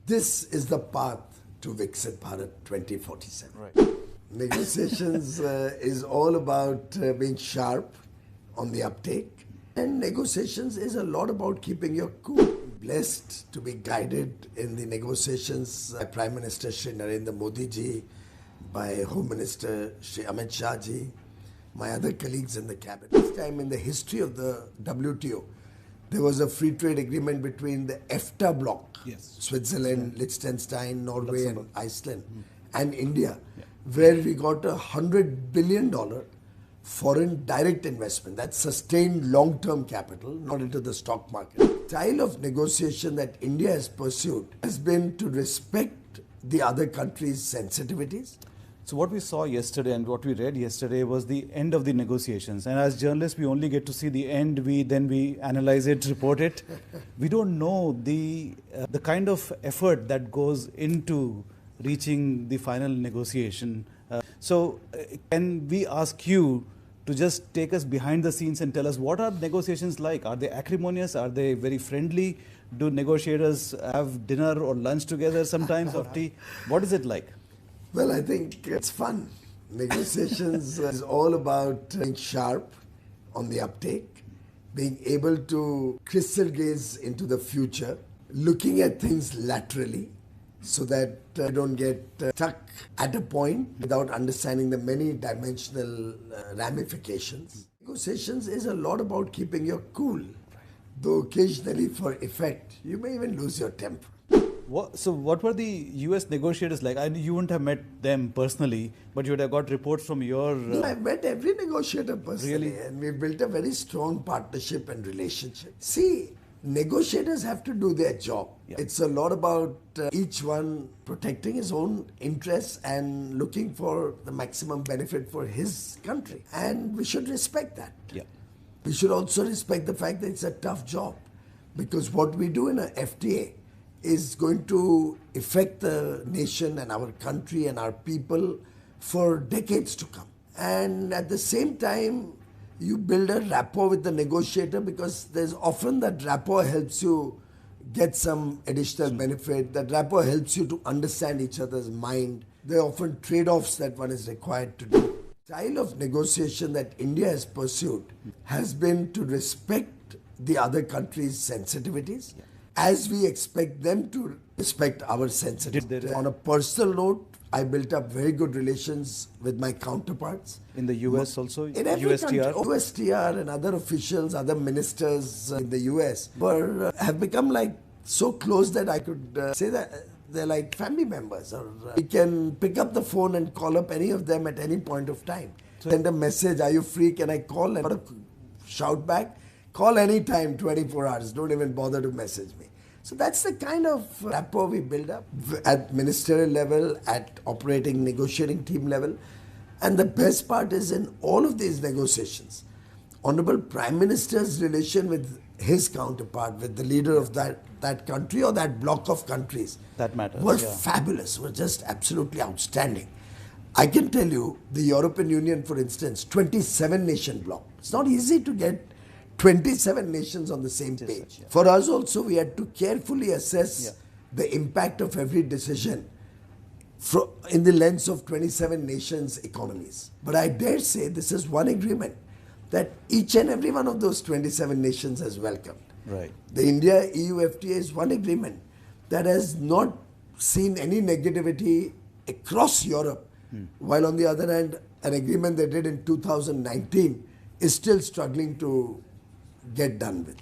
This is the path to Viksit Bharat 2047. Right. Negotiations is all about being sharp on the uptake, and negotiations is a lot about keeping your cool. Blessed to be guided in the negotiations by Prime Minister Shri Narendra Modi ji, by Home Minister Shri Amit Shah ji, my other colleagues in the cabinet. This time in the history of the WTO, there was a free trade agreement between the FTA bloc, Yes. Switzerland, Liechtenstein, Norway and Iceland, and India, where we got $100 billion foreign direct investment. That's sustained long-term capital, not into the stock market. The style of negotiation that India has pursued has been to respect the other countries' sensitivities. So what we saw yesterday and what we read yesterday was the end of the negotiations. And as journalists, we only get to see the end. Then we analyze it, report it. We don't know the kind of effort that goes into reaching the final negotiation. So can we ask you to just take us behind the scenes and tell us what are negotiations like? Are they acrimonious? Are they very friendly? Do negotiators have dinner or lunch together sometimes or tea? What is it like? Well, I think it's fun. Negotiations is all about being sharp on the uptake, being able to crystal gaze into the future, looking at things laterally so that you don't get stuck at a point without understanding the many dimensional ramifications. Negotiations is a lot about keeping your cool, though occasionally for effect, you may even lose your temper. So what were the US negotiators like? You wouldn't have met them personally, but you would have got reports from your... No, I've met every negotiator personally, Really? and we've built a very strong partnership and relationship. See, negotiators have to do their job. Yeah. It's a lot about each one protecting his own interests and looking for the maximum benefit for his country. And we should respect that. Yeah. We should also respect the fact that it's a tough job, because what we do in a FTA is going to affect the nation and our country and our people for decades to come. And at the same time, you build a rapport with the negotiator, because there's often that rapport helps you get some additional benefit. That rapport helps you to understand each other's mind. There are often trade-offs that one is required to do. The style of negotiation that India has pursued has been to respect the other countries' sensitivities, as we expect them to respect our sensitivities. On a personal note, I built up very good relations with my counterparts. In the US also? In every USTR? country, USTR and other officials, other ministers in the US have become like so close that I could say that they're like family members. Or we can pick up the phone and call up any of them at any point of time. Send a message, are you free? Can I call? And shout back, call anytime, 24 hours. Don't even bother to message me. So that's the kind of rapport we build up at ministerial level, at operating negotiating team level. And the best part is, in all of these negotiations, Honorable Prime Minister's relation with his counterpart, with the leader of that country or that bloc of countries, That matters, were yeah. fabulous, were just absolutely outstanding. I can tell you, the European Union, for instance, 27 nation bloc. It's not easy to get 27 nations on the same page. For us also, we had to carefully assess the impact of every decision in the lens of 27 nations' economies. But I dare say this is one agreement that each and every one of those 27 nations has welcomed. Right. The India-EU FTA is one agreement that has not seen any negativity across Europe, while on the other hand, an agreement they did in 2019 is still struggling to get done with.